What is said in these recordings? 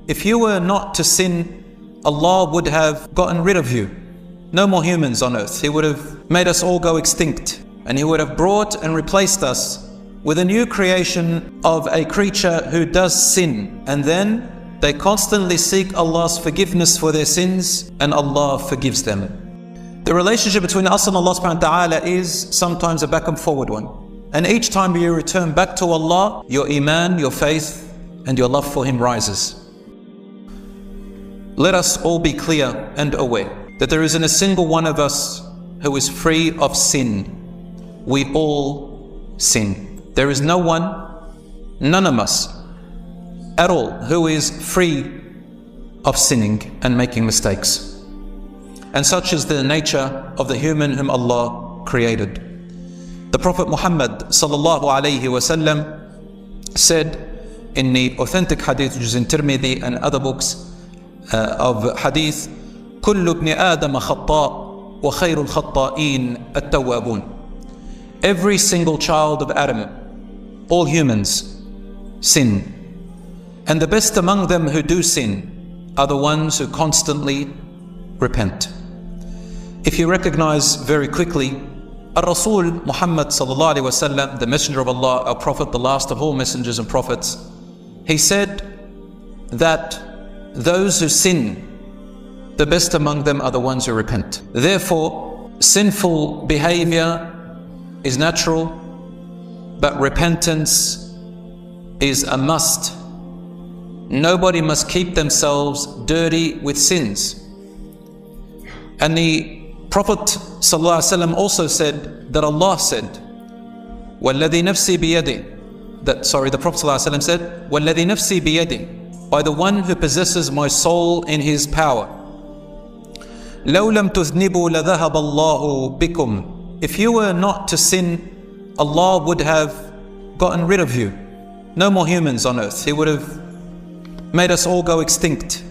If you were not to sin, Allah would have gotten rid of you. No more humans on earth. He would have made us all go extinct. And He would have brought and replaced us with a new creation of a creature who does sin. And then they constantly seek Allah's forgiveness for their sins, and Allah forgives them. The relationship between us and Allah subhanahu wa ta'ala is sometimes a back and forward one. And each time you return back to Allah, your iman, your faith, and your love for Him rises. Let us all be clear and aware that there isn't a single one of us who is free of sin. We all sin. There is no one, none of us at all, who is free of sinning and making mistakes. And such is the nature of the human whom Allah created. The Prophet Muhammad sallallahu alayhi wasallam said in the authentic hadith, which is in Tirmidhi and other books of hadith, كل ابن آدم خطاء وخير الخطائين التوابون. Every single child of Adam, all humans, sin. And the best among them who do sin are the ones who constantly repent. If you recognize very quickly, Ar-Rasul Muhammad sallallahu alaihi wasallam, the Messenger of Allah, our Prophet, the last of all messengers and prophets, he said that those who sin, the best among them are the ones who repent. Therefore, sinful behavior is natural, but repentance is a must. Nobody must keep themselves dirty with sins. And the Prophet ﷺ also said that Allah said, وَالَّذِي نَفْسِي بِيَدِهِ, the Prophet ﷺ said, وَالَّذِي نَفْسِي بِيَدِهِ, by the one who possesses my soul in his power. لَوْ لَمْ تُذْنِبُوا لَذَهَبَ اللَّهُ بِكُمْ. If you were not to sin, Allah would have gotten rid of you. No more humans on earth. He would have made us all go extinct.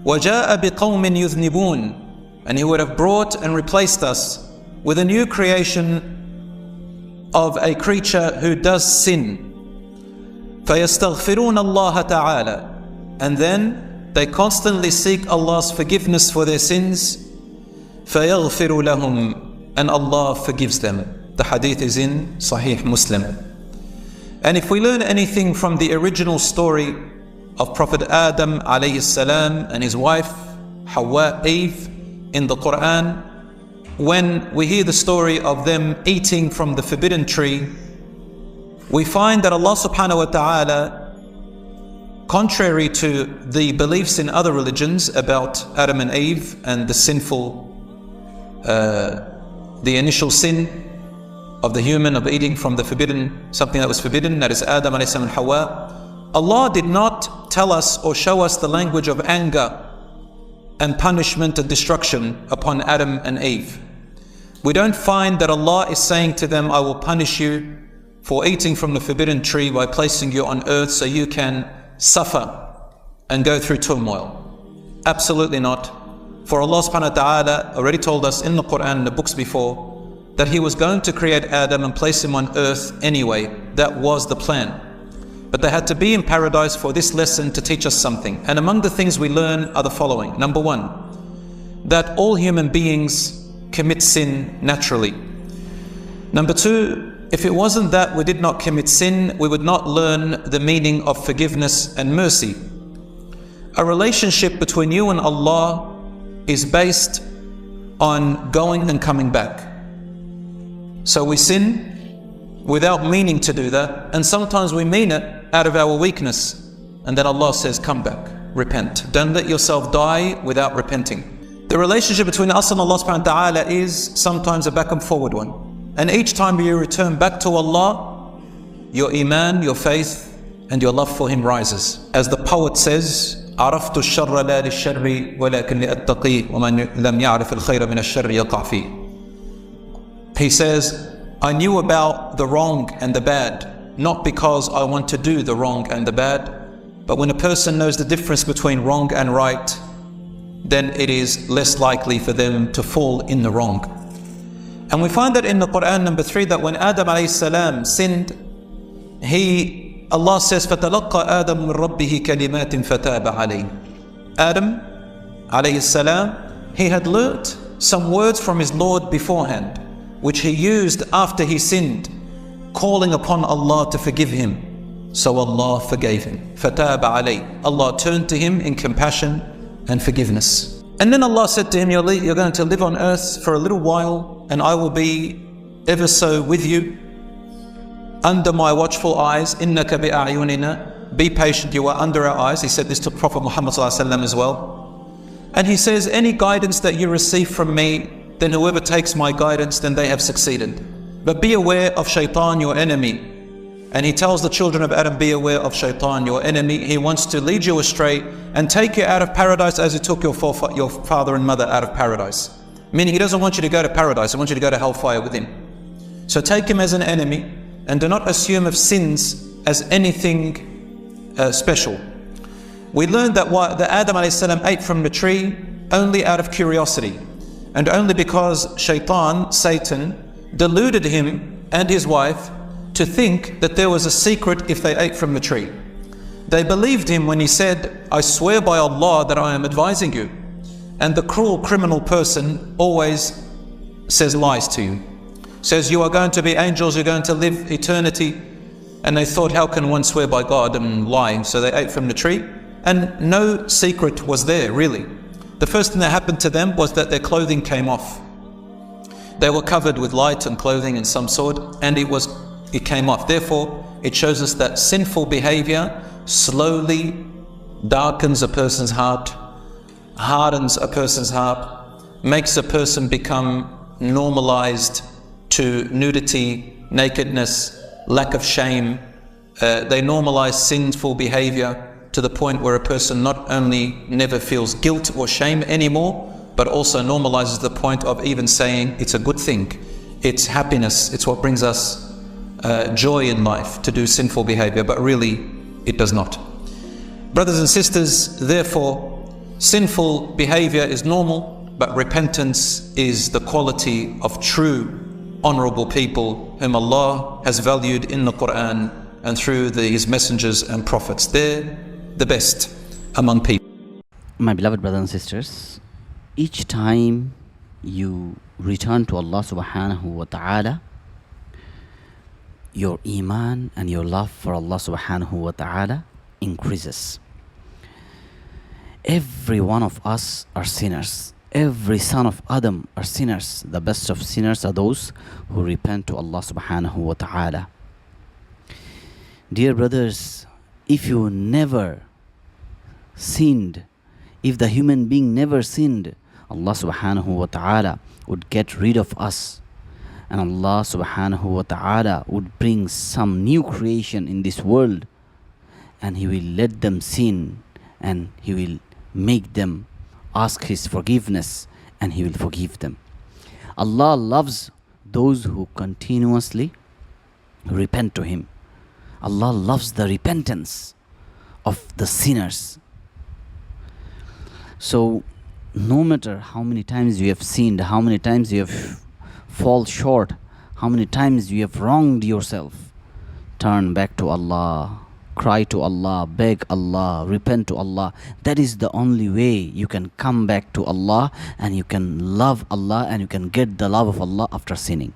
وَجَاءَ بِقَوْمٍ يُذْنِبُونَ, and He would have brought and replaced us with a new creation of a creature who does sin. فَيَسْتَغْفِرُونَ اللَّهَ تَعَالَى, and then they constantly seek Allah's forgiveness for their sins. فَيَغْفِرُ لَهُمْ, and Allah forgives them. The hadith is in Sahih Muslim. And if we learn anything from the original story of Prophet Adam alayhi salam and his wife Hawa, Eve, in the Quran, when we hear the story of them eating from the forbidden tree, we find that Allah subhanahu wa ta'ala, contrary to the beliefs in other religions about Adam and Eve and the sinful, the initial sin of the human of eating from the forbidden, something that was forbidden, that is Adam alayhi salam and Hawa, Allah did not tell us or show us the language of anger and punishment and destruction upon Adam and Eve. We don't find that Allah is saying to them, I will punish you for eating from the forbidden tree by placing you on earth so you can suffer and go through turmoil. Absolutely not. For Allah subhanahu wa ta'ala already told us in the Quran and the books before that He was going to create Adam and place him on earth anyway. That was the plan. But they had to be in paradise for this lesson to teach us something. And among the things we learn are the following. Number one, that all human beings commit sin naturally. Number two, if it wasn't that we did not commit sin, we would not learn the meaning of forgiveness and mercy. A relationship between you and Allah is based on going and coming back. So we sin without meaning to do that, and sometimes we mean it out of our weakness, and then Allah says, come back, repent. Don't let yourself die without repenting. The relationship between us and Allah subhanahu wa ta'ala is sometimes a back and forward one. And each time you return back to Allah, your iman, your faith, and your love for Him rises. As the poet says, عرفت الشر لا للشر ولكن لأتقي ومن لم يعرف الخير من الشر يقع فيه. He says, I knew about the wrong and the bad, not because I want to do the wrong and the bad, but when a person knows the difference between wrong and right, then it is less likely for them to fall in the wrong. And we find that in the Quran, number 3, that when Adam alayhi salam sinned, he Allah says, فَتَلَقَّى آدَمُ مِنْ رَبِّهِ كَلِمَاتٍ فَتَابَ عَلَيْهِ. Adam, alayhi salam, he had learnt some words from his Lord beforehand, which he used after he sinned, calling upon Allah to forgive him. So Allah forgave him. فَتَابَ عَلَيْهِ. Allah turned to him in compassion and forgiveness. And then Allah said to him, you're going to live on earth for a little while, and I will be ever so with you, under my watchful eyes. إِنَّكَ بِأَعْيُنِنَا. Be patient, you are under our eyes. He said this to Prophet Muhammad ﷺ as well. And he says, any guidance that you receive from me, then whoever takes my guidance, then they have succeeded. But be aware of shaitan, your enemy. And he tells the children of Adam, be aware of shaitan, your enemy. He wants to lead you astray and take you out of paradise as he took your father and mother out of paradise. Meaning he doesn't want you to go to paradise, he wants you to go to hellfire with him. So take him as an enemy and do not assume of sins as anything special. We learned that Adam a.s. ate from the tree only out of curiosity, and only because shaitan, Satan, deluded him and his wife to think that there was a secret if they ate from the tree. They believed him when he said, I swear by Allah that I am advising you. And the cruel criminal person always says lies to you. Says you are going to be angels, you're going to live eternity. And they thought, how can one swear by God and lie? So they ate from the tree, and no secret was there really. The first thing that happened to them was that their clothing came off. They were covered with light and clothing in some sort, and it came off. Therefore, it shows us that sinful behavior slowly darkens a person's heart, hardens a person's heart, makes a person become normalized to nudity, nakedness, lack of shame. They normalize sinful behavior to the point where a person not only never feels guilt or shame anymore, but also normalizes the point of even saying it's a good thing, it's happiness, it's what brings us joy in life to do sinful behavior, but really it does not. Brothers and sisters, therefore, sinful behavior is normal, but repentance is the quality of true honorable people whom Allah has valued in the Quran and through His messengers and prophets. They're the best among people. My beloved brothers and sisters, each time you return to Allah subhanahu wa ta'ala, your iman and your love for Allah subhanahu wa ta'ala increases. Every one of us are sinners. Every son of Adam are sinners. The best of sinners are those who repent to Allah subhanahu wa ta'ala. Dear brothers, if you never sinned, if the human being never sinned, Allah subhanahu wa ta'ala would get rid of us, and Allah subhanahu wa ta'ala would bring some new creation in this world, and He will let them sin, and He will make them ask His forgiveness, and He will forgive them. Allah loves those who continuously repent to Him. Allah loves the repentance of the sinners. So no matter how many times you have sinned, how many times you have fall short, how many times you have wronged yourself, turn back to Allah, cry to Allah, beg Allah, repent to Allah. That is the only way you can come back to Allah, and you can love Allah, and you can get the love of Allah after sinning.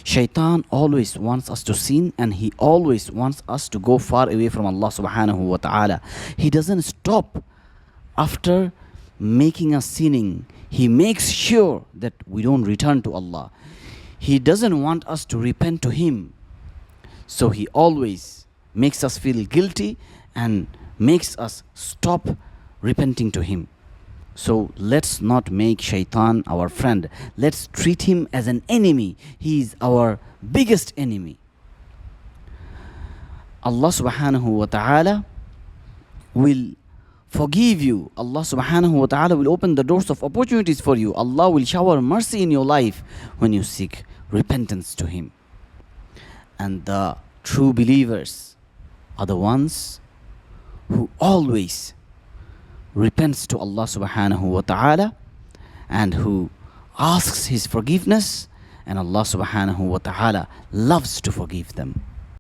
Shaitan always wants us to sin, and he always wants us to go far away from Allah subhanahu wa ta'ala. He doesn't stop after making us sinning. He makes sure that we don't return to Allah. He doesn't want us to repent to Him. So he always makes us feel guilty and makes us stop repenting to Him. So let's not make Shaitan our friend. Let's treat him as an enemy. He is our biggest enemy. Allah subhanahu wa ta'ala will forgive you. Allah subhanahu wa ta'ala will open the doors of opportunities for you. Allah will shower mercy in your life when you seek repentance to Him. And the true believers are the ones who always repents to Allah subhanahu wa ta'ala and who asks His forgiveness, and Allah subhanahu wa ta'ala loves to forgive them.